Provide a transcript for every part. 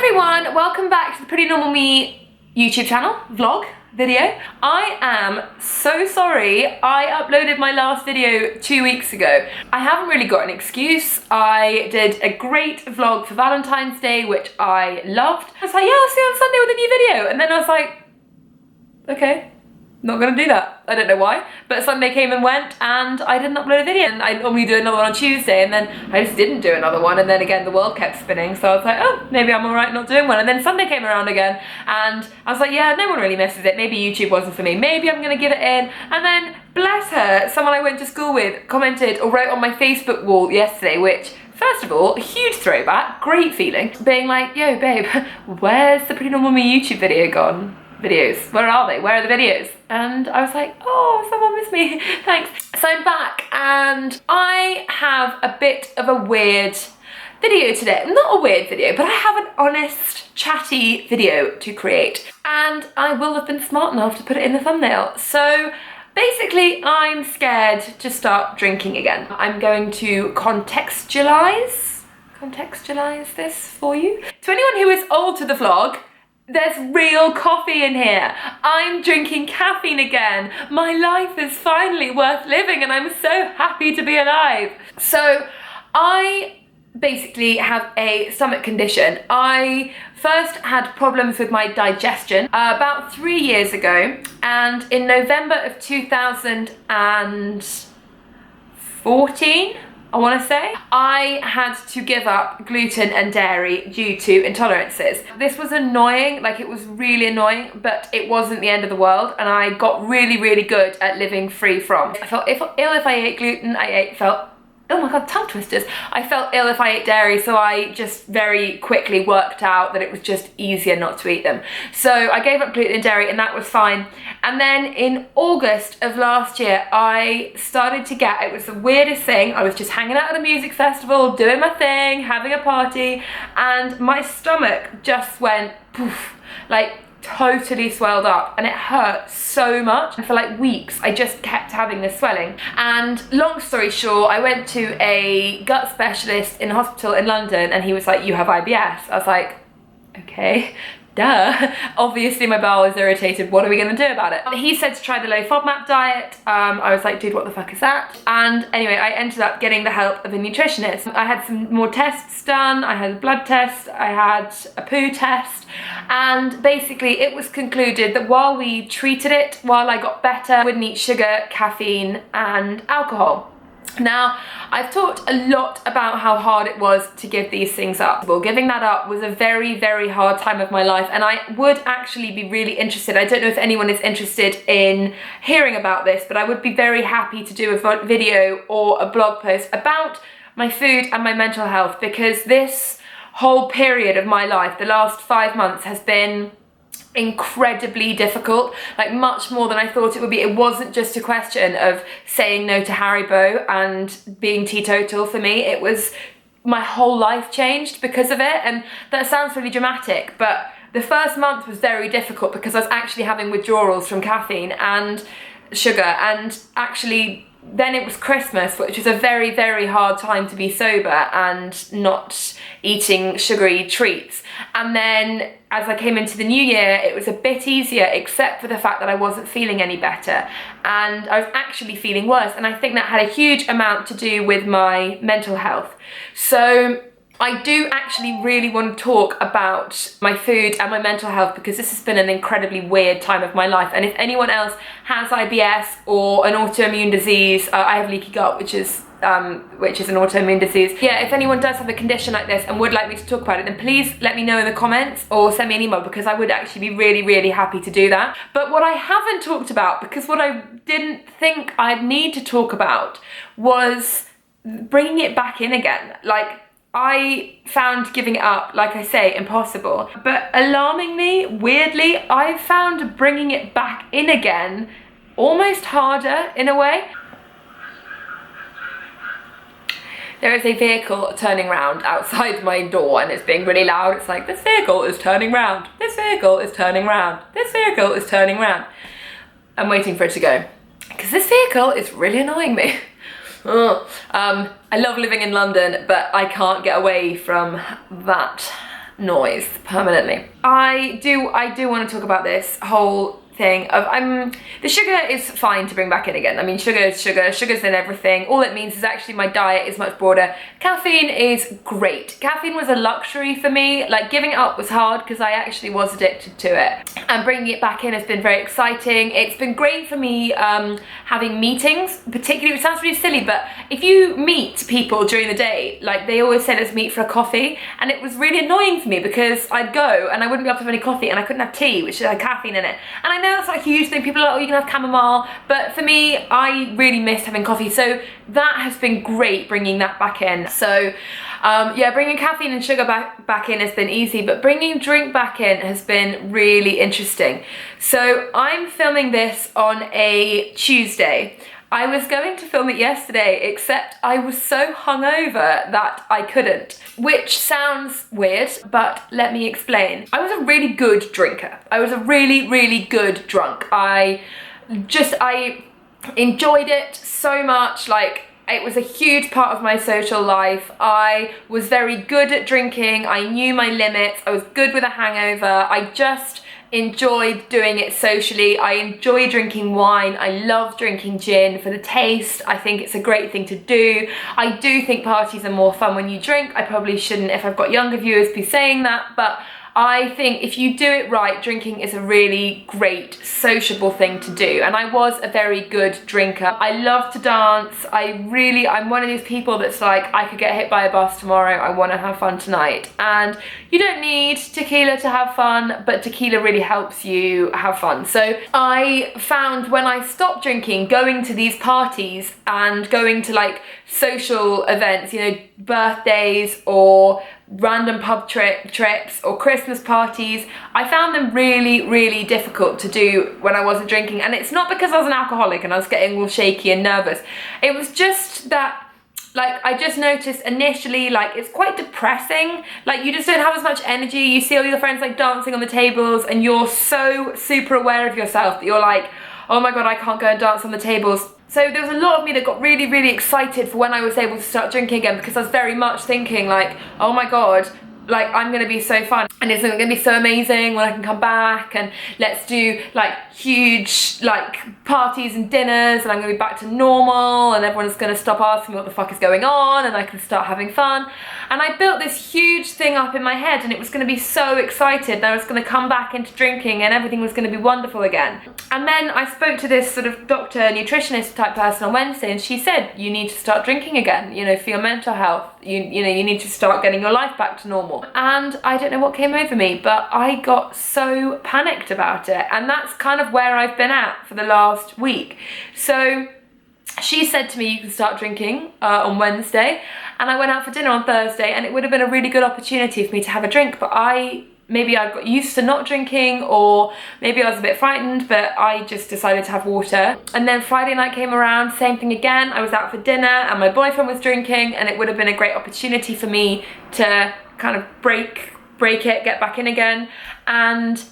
everyone, welcome back to the Pretty Normal Me YouTube channel, vlog, video. I am so sorry I uploaded my last video 2 weeks ago. I haven't really got an excuse. I did a great vlog for Valentine's Day, which I loved. I was like, yeah, I'll see you on Sunday with a new video. And then I was like, okay, not gonna do that. I don't know why, but Sunday came and went and I didn't upload a video, and I normally do another one on Tuesday, and then I just didn't do another one, and then again the world kept spinning, so I was like, oh, maybe I'm alright not doing one. And then Sunday came around again and I was like, yeah, no one really misses it, maybe YouTube wasn't for me, maybe I'm gonna give it in. And then bless her, someone I went to school with commented or wrote on my Facebook wall yesterday, which, first of all, a huge throwback, great feeling, being like, yo babe, where's the Pretty Normal Me YouTube video gone? Videos, where are they? Where are the videos? And I was like, oh, someone missed me, thanks. So I'm back and I have a bit of a weird video today. Not a weird video, but I have an honest, chatty video to create. And I will have been smart enough to put it in the thumbnail. So basically, I'm scared to start drinking again. I'm going to contextualize this for you. To anyone who is old to the vlog, there's real coffee in here. I'm drinking caffeine again. My life is finally worth living and I'm so happy to be alive. So I basically have a stomach condition. I first had problems with my digestion about 3 years ago, and in November of 2014, I want to say, I had to give up gluten and dairy due to intolerances. This was annoying, like it was really annoying, but it wasn't the end of the world, and I got really, really good at living free from. I felt ill if I ate gluten, oh my god, tongue twisters. I felt ill if I ate dairy, so I just very quickly worked out that it was just easier not to eat them. So I gave up gluten and dairy and that was fine. And then in August of last year, I started to get, it was the weirdest thing, I was just hanging out at a music festival, doing my thing, having a party, and my stomach just went poof, like totally swelled up, and it hurt so much, and for like weeks I just kept having this swelling. And long story short, I went to a gut specialist in a hospital in London and he was like, you have IBS. I was like, okay, duh. Obviously my bowel is irritated, what are we gonna do about it? He said to try the low FODMAP diet. I was like, dude, what the fuck is that? And anyway, I ended up getting the help of a nutritionist. I had some more tests done, I had a blood test, I had a poo test, and basically it was concluded that while we treated it, while I got better, I wouldn't eat sugar, caffeine, and alcohol. Now, I've talked a lot about how hard it was to give these things up. Well, giving that up was a very, very hard time of my life, and I would actually be really interested, I don't know if anyone is interested in hearing about this, but I would be very happy to do a video or a blog post about my food and my mental health, because this whole period of my life, the last 5 months, has been incredibly difficult, like much more than I thought it would be. It wasn't just a question of saying no to Haribo and being teetotal for me, it was my whole life changed because of it. And that sounds really dramatic, but the first month was very difficult because I was actually having withdrawals from caffeine and sugar, and actually then it was Christmas, which was a very, very hard time to be sober and not eating sugary treats. And then as I came into the new year, it was a bit easier, except for the fact that I wasn't feeling any better. And I was actually feeling worse. And I think that had a huge amount to do with my mental health. So I do actually really want to talk about my food and my mental health, because this has been an incredibly weird time of my life. And if anyone else has IBS or an autoimmune disease, I have leaky gut, which is an autoimmune disease. Yeah, if anyone does have a condition like this and would like me to talk about it, then please let me know in the comments or send me an email, because I would actually be really, really happy to do that. But what I haven't talked about, because what I didn't think I'd need to talk about, was bringing it back in again. Like, I found giving it up, like I say, impossible. But alarmingly, weirdly, I found bringing it back in again almost harder in a way. There is a vehicle turning round outside my door and it's being really loud. It's like, this vehicle is turning round, this vehicle is turning round, this vehicle is turning round. I'm waiting for it to go, because this vehicle is really annoying me. I love living in London, but I can't get away from that noise permanently. I do want to talk about this whole thing of the sugar is fine to bring back in again. I mean, sugar is sugar, sugar's in everything. All it means is actually my diet is much broader. Caffeine is great. Caffeine was a luxury for me. Like, giving it up was hard because I actually was addicted to it, and bringing it back in has been very exciting. It's been great for me having meetings, particularly, it sounds really silly, but if you meet people during the day, like they always say let's meet for a coffee, and it was really annoying for me because I'd go and I wouldn't be able to have any coffee, and I couldn't have tea, which had caffeine in it. And I know that's not a huge thing. People are like, oh, you can have chamomile, but for me, I really missed having coffee. So that has been great, bringing that back in. So yeah, bringing caffeine and sugar back in has been easy, but bringing drink back in has been really interesting. So I'm filming this on a Tuesday. I was going to film it yesterday, except I was so hungover that I couldn't, which sounds weird, but let me explain. I was a really good drinker. I was a really, really good drunk. I enjoyed it so much. Like, it was a huge part of my social life. I was very good at drinking. I knew my limits. I was good with a hangover. I just enjoyed doing it socially. I enjoy drinking wine. I love drinking gin for the taste. I think it's a great thing to do. I do think parties are more fun when you drink. I probably shouldn't, if I've got younger viewers, be saying that, but I think if you do it right, drinking is a really great sociable thing to do, and I was a very good drinker. I love to dance. I'm one of these people that's like, I could get hit by a bus tomorrow, I want to have fun tonight. And you don't need tequila to have fun, but tequila really helps you have fun. So I found when I stopped drinking, going to these parties and going to like social events, you know, birthdays or random pub trips or Christmas parties, I found them really, really difficult to do when I wasn't drinking. And it's not because I was an alcoholic and I was getting all shaky and nervous. It was just that, like, I just noticed initially, like, it's quite depressing. Like, you just don't have as much energy. You see all your friends like dancing on the tables and you're so super aware of yourself that you're like, oh my God, I can't go and dance on the tables. So there was a lot of me that got really, really excited for when I was able to start drinking again, because I was very much thinking like, oh my God, like, I'm gonna be so fun and it's gonna be so amazing when I can come back, and let's do like huge like parties and dinners, and I'm gonna be back to normal and everyone's gonna stop asking me what the fuck is going on and I can start having fun. And I built this huge thing up in my head, and it was gonna be so excited, and I was gonna come back into drinking and everything was gonna be wonderful again. And then I spoke to this sort of doctor, nutritionist type person on Wednesday, and she said, you need to start drinking again, you know, for your mental health. You know, you need to start getting your life back to normal. And I don't know what came over me, but I got so panicked about it. And that's kind of where I've been at for the last week. So she said to me, you can start drinking on Wednesday. And I went out for dinner on Thursday, and it would have been a really good opportunity for me to have a drink, but maybe I got used to not drinking, or maybe I was a bit frightened, but I just decided to have water. And then Friday night came around, same thing again. I was out for dinner and my boyfriend was drinking, and it would have been a great opportunity for me to kind of break it, get back in again. And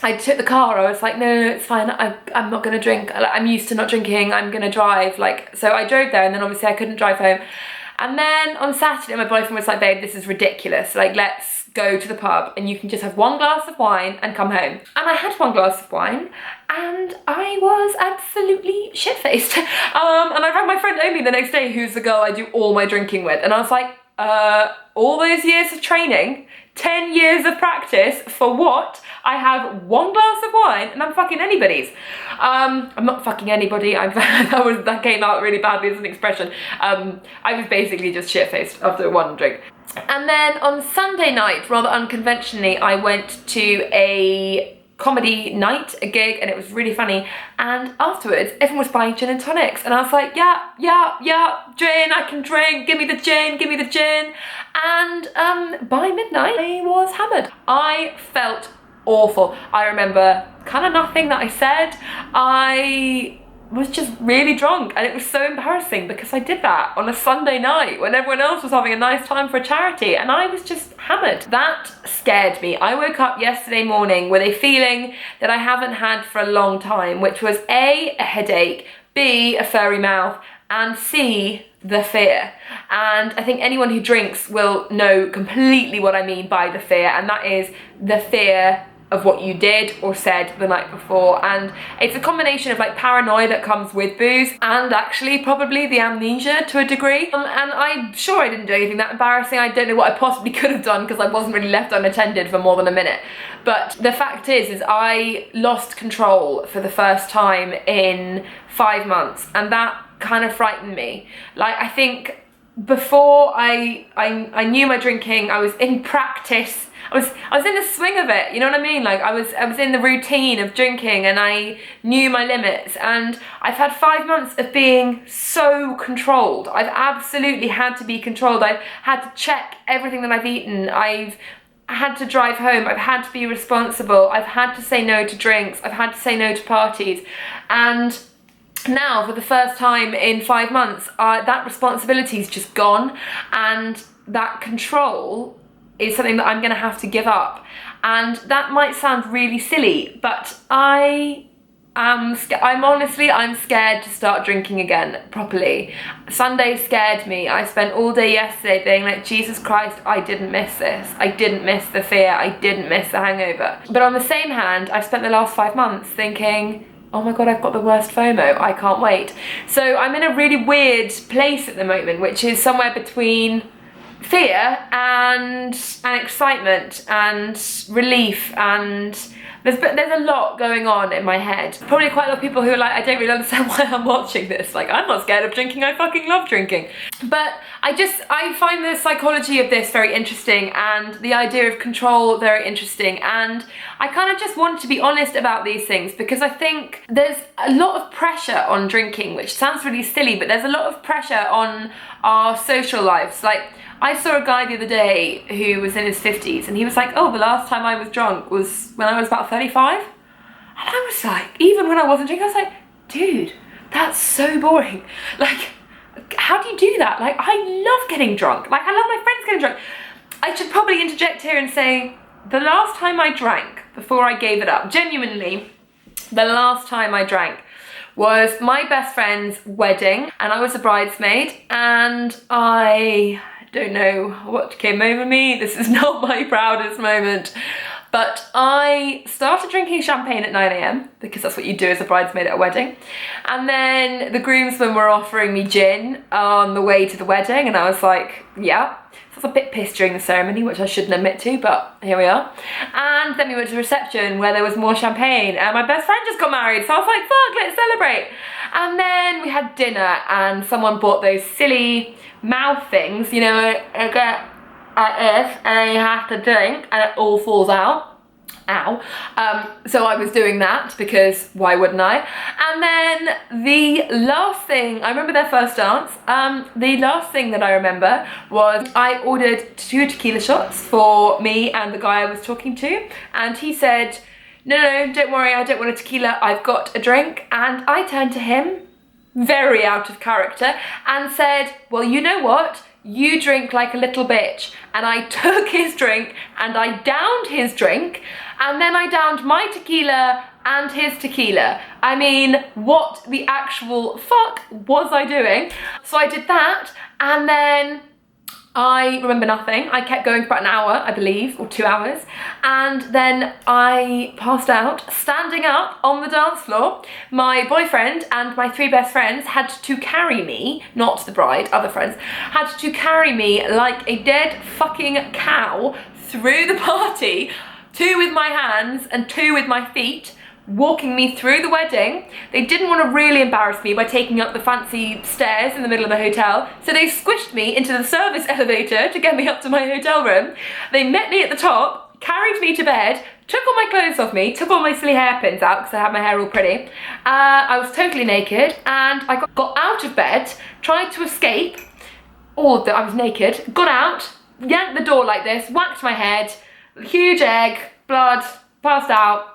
I took the car. I was like, no, it's fine. I'm not gonna drink. I'm used to not drinking. I'm gonna drive. Like, so I drove there, and then obviously I couldn't drive home. And then on Saturday, my boyfriend was like, babe, this is ridiculous. Like, let's go to the pub and you can just have one glass of wine and come home. And I had one glass of wine and I was absolutely shit-faced. And I rang my friend Amy the next day, who's the girl I do all my drinking with. And I was like, all those years of training, 10 years of practice, for what? I have one glass of wine and I'm fucking anybody's. I'm not fucking anybody. That came out really badly as an expression. I was basically just shit-faced after one drink. And then on Sunday night, rather unconventionally, I went to a comedy night, a gig, and it was really funny. And afterwards, everyone was buying gin and tonics, and I was like, yeah, gin, I can drink, give me the gin. And by midnight, I was hammered. I felt awful. I remember kind of nothing that I said. I was just really drunk, and it was so embarrassing because I did that on a Sunday night when everyone else was having a nice time for a charity, and I was just hammered. That scared me. I woke up yesterday morning with a feeling that I haven't had for a long time, which was A, a headache, B, a furry mouth, and C, the fear. And I think anyone who drinks will know completely what I mean by the fear, and that is the fear of what you did or said the night before. And it's a combination of like paranoia that comes with booze and actually probably the amnesia to a degree. And I'm sure I didn't do anything that embarrassing. I don't know what I possibly could have done because I wasn't really left unattended for more than a minute. But the fact is I lost control for the first time in 5 months, and that kind of frightened me. Like, I think before I knew my drinking, I was in practice. I was in the swing of it, you know what I mean? Like I was in the routine of drinking, and I knew my limits, and I've had 5 months of being so controlled. I've absolutely had to be controlled. I've had to check everything that I've eaten. I've had to drive home. I've had to be responsible. I've had to say no to drinks. I've had to say no to parties. And now, for the first time in 5 months, that responsibility's just gone, and that control is something that I'm gonna have to give up. And that might sound really silly, but I'm scared to start drinking again properly. Sunday scared me. I spent all day yesterday being like, Jesus Christ, I didn't miss this. I didn't miss the fear. I didn't miss the hangover. But on the same hand, I spent the last 5 months thinking, oh my God, I've got the worst FOMO, I can't wait. So I'm in a really weird place at the moment, which is somewhere between fear and excitement and relief, and there's a lot going on in my head. Probably quite a lot of people who are like, I don't really understand why I'm watching this. Like, I'm not scared of drinking, I fucking love drinking. But I find the psychology of this very interesting, and the idea of control very interesting, and I kind of just wanted to be honest about these things, because I think there's a lot of pressure on drinking, which sounds really silly, but there's a lot of pressure on our social lives. Like, I saw a guy the other day who was in his 50s, and he was like, oh, the last time I was drunk was when I was about 35. And I was like, even when I wasn't drinking, I was like, dude, that's so boring. Like, how do you do that? Like, I love getting drunk. Like, I love my friends getting drunk. I should probably interject here and say, the last time I drank, before I gave it up, genuinely, the last time I drank was my best friend's wedding, and I was a bridesmaid, and I don't know what came over me. This is not my proudest moment, but I started drinking champagne at 9 AM because that's what you do as a bridesmaid at a wedding. And then the groomsmen were offering me gin on the way to the wedding, and I was like, yeah. So I was a bit pissed during the ceremony, which I shouldn't admit to, but here we are. And then we went to the reception where there was more champagne, and my best friend just got married, so I was like, fuck, let's celebrate. And then we had dinner, and someone bought those silly mouth things, you know, I get like this, and then you have to drink, and it all falls out. Ow. So I was doing that because why wouldn't I? And then the last thing, I remember their first dance. The last thing that I remember was I ordered 2 tequila shots for me and the guy I was talking to, and he said, no, don't worry, I don't want a tequila, I've got a drink. And I turned to him, very out of character, and said, well, you know what? You drink like a little bitch. And I took his drink and I downed his drink, and then I downed my tequila and his tequila. I mean, what the actual fuck was I doing? So I did that, and then I remember nothing. I kept going for about an hour, I believe, or 2 hours, and then I passed out, standing up on the dance floor. My boyfriend and my 3 best friends had to carry me, not the bride, other friends, had to carry me like a dead fucking cow through the party, 2 with my hands and 2 with my feet, walking me through the wedding. They didn't want to really embarrass me by taking up the fancy stairs in the middle of the hotel, so they squished me into the service elevator to get me up to my hotel room. They met me at the top, carried me to bed, took all my clothes off me, took all my silly hairpins out because I had my hair all pretty. I was totally naked, and I got out of bed, tried to escape, or that I was naked, got out, yanked the door like this, whacked my head, huge egg, blood, passed out.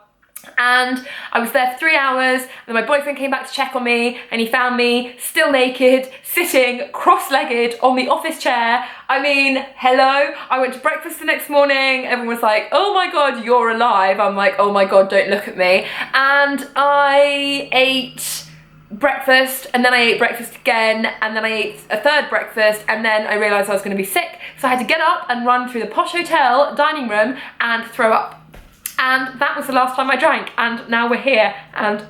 And I was there for 3 hours, and then my boyfriend came back to check on me, and he found me still naked, sitting cross-legged on the office chair. I mean, hello. I went to breakfast the next morning, everyone was like, oh my God, you're alive. I'm like, oh my God, don't look at me. And I ate breakfast, and then I ate breakfast again, and then I ate a third breakfast, and then I realised I was going to be sick, so I had to get up and run through the posh hotel dining room and throw up. And that was the last time I drank, and now we're here, and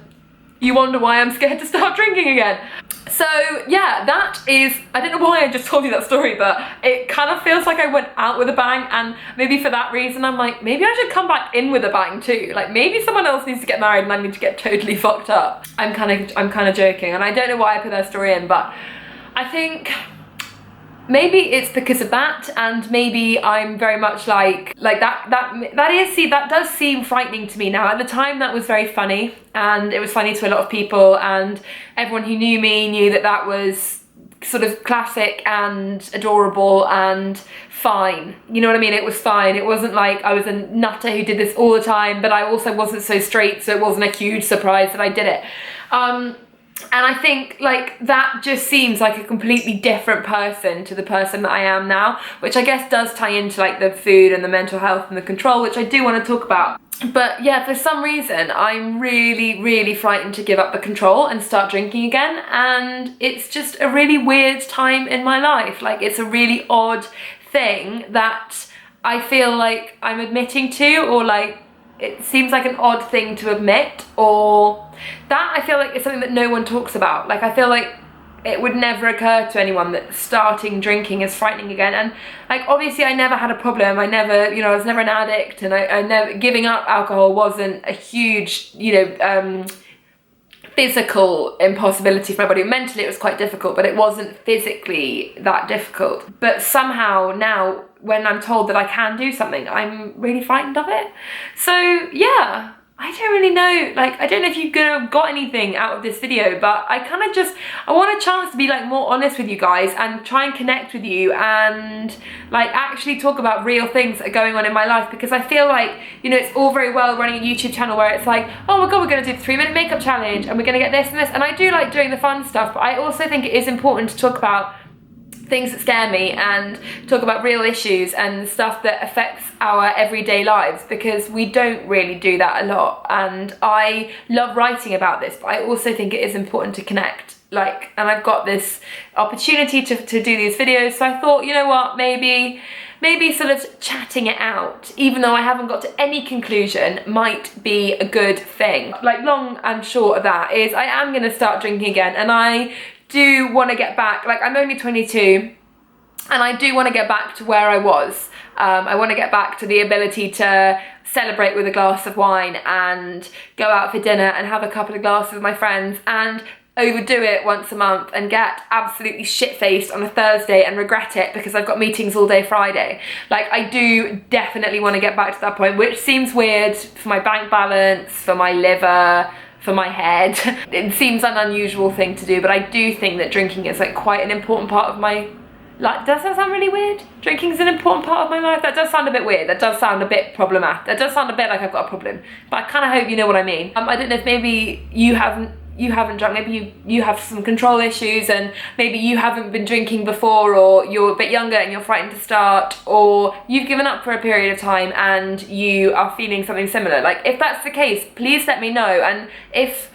you wonder why I'm scared to start drinking again. So yeah, that is, I don't know why I just told you that story, but it kind of feels like I went out with a bang, and maybe for that reason I'm like, maybe I should come back in with a bang too. Like maybe someone else needs to get married and I need to get totally fucked up. I'm kind of joking, and I don't know why I put that story in, but I think maybe it's because of that, and maybe I'm very much like that does seem frightening to me now. At the time that was very funny, and it was funny to a lot of people, and everyone who knew me knew that that was sort of classic and adorable and fine. You know what I mean? It was fine. It wasn't like I was a nutter who did this all the time, but I also wasn't so straight, so it wasn't a huge surprise that I did it. And I think like that just seems like a completely different person to the person that I am now, which I guess does tie into like the food and the mental health and the control, which I do want to talk about. But yeah, for some reason I'm really, really frightened to give up the control and start drinking again, and it's just a really weird time in my life. Like it's a really odd thing that I feel like I'm admitting to, or like it seems like an odd thing to admit, or that I feel like is something that no one talks about. Like I feel like it would never occur to anyone that starting drinking is frightening again. And like obviously I never had a problem, I never, you know, I was never an addict, and I never, giving up alcohol wasn't a huge, you know, physical impossibility for my body. Mentally it was quite difficult, but it wasn't physically that difficult. But somehow now when I'm told that I can do something, I'm really frightened of it. So yeah, I don't really know, like I don't know if you're gonna got anything out of this video, but I kind of just, I want a chance to be like more honest with you guys and try and connect with you and like actually talk about real things that are going on in my life, because I feel like, you know, it's all very well running a YouTube channel where it's like, oh my god, we're gonna do the 3-minute makeup challenge and we're gonna get this and this, and I do like doing the fun stuff, but I also think it is important to talk about things that scare me and talk about real issues and stuff that affects our everyday lives, because we don't really do that a lot. And I love writing about this, but I also think it is important to connect, like, and I've got this opportunity to do these videos, so I thought, you know what, maybe sort of chatting it out, even though I haven't got to any conclusion, might be a good thing. Like long and short of that is I am gonna start drinking again, and I do want to get back. Like I'm only 22 and I do want to get back to where I was. I want to get back to the ability to celebrate with a glass of wine and go out for dinner and have a couple of glasses with my friends and overdo it once a month and get absolutely shit-faced on a Thursday and regret it because I've got meetings all day Friday. Like I do definitely want to get back to that point, which seems weird for my bank balance, for my liver, for my head. It seems an unusual thing to do, but I do think that drinking is like quite an important part of my life. Does that sound really weird? Drinking is an important part of my life? That does sound a bit weird. That does sound a bit problematic. That does sound a bit like I've got a problem, but I kind of hope you know what I mean. I don't know if maybe you haven't drunk, maybe you have some control issues, and maybe you haven't been drinking before, or you're a bit younger and you're frightened to start, or you've given up for a period of time and you are feeling something similar. Like if that's the case, please let me know, and if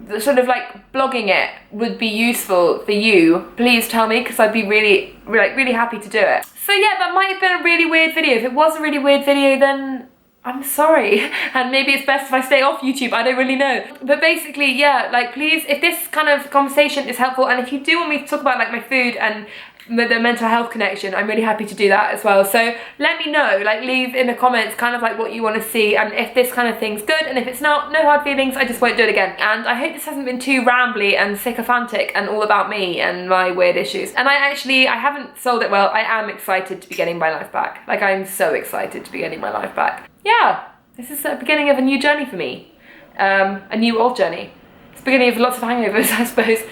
the sort of like blogging it would be useful for you, please tell me, because I'd be really happy to do it. So yeah, that might have been a really weird video. If it was a really weird video, then I'm sorry, and maybe it's best if I stay off YouTube, I don't really know. But basically, yeah, like please, if this kind of conversation is helpful, and if you do want me to talk about like my food and the mental health connection, I'm really happy to do that as well. So let me know, like leave in the comments kind of like what you want to see, and if this kind of thing's good, and if it's not, no hard feelings, I just won't do it again. And I hope this hasn't been too rambly and sycophantic and all about me and my weird issues. And I haven't sold it well. I am excited to be getting my life back. Like I'm so excited to be getting my life back. Yeah, this is the beginning of a new journey for me. A new old journey. It's the beginning of lots of hangovers, I suppose.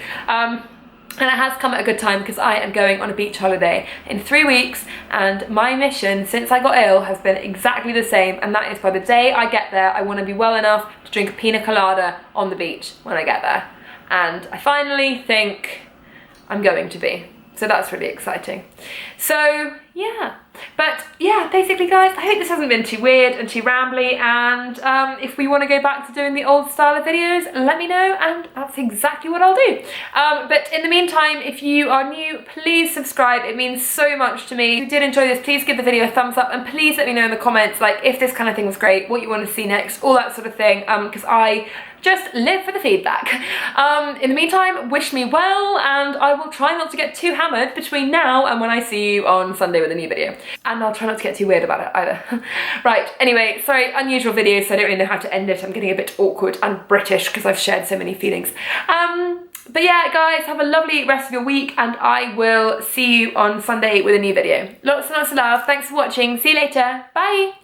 And it has come at a good time, because I am going on a beach holiday in 3 weeks, and my mission since I got ill has been exactly the same, and that is by the day I get there, I want to be well enough to drink a pina colada on the beach when I get there. And I finally think I'm going to be. So that's really exciting. So yeah, But yeah, basically guys, I hope this hasn't been too weird and too rambly, and if we want to go back to doing the old style of videos, let me know, and that's exactly what I'll do. But in the meantime, if you are new, please subscribe. It means so much to me. If you did enjoy this, please give the video a thumbs up, and please let me know in the comments, like, if this kind of thing was great, what you want to see next, all that sort of thing, because I just live for the feedback. In the meantime, wish me well, and I will try not to get too hammered between now and when I see you on Sunday with a new video. And I'll try not to get too weird about it either. Right, anyway, sorry, unusual video, so I don't really know how to end it. I'm getting a bit awkward and British because I've shared so many feelings. But yeah, guys, have a lovely rest of your week, and I will see you on Sunday with a new video. Lots and lots of love. Thanks for watching. See you later. Bye.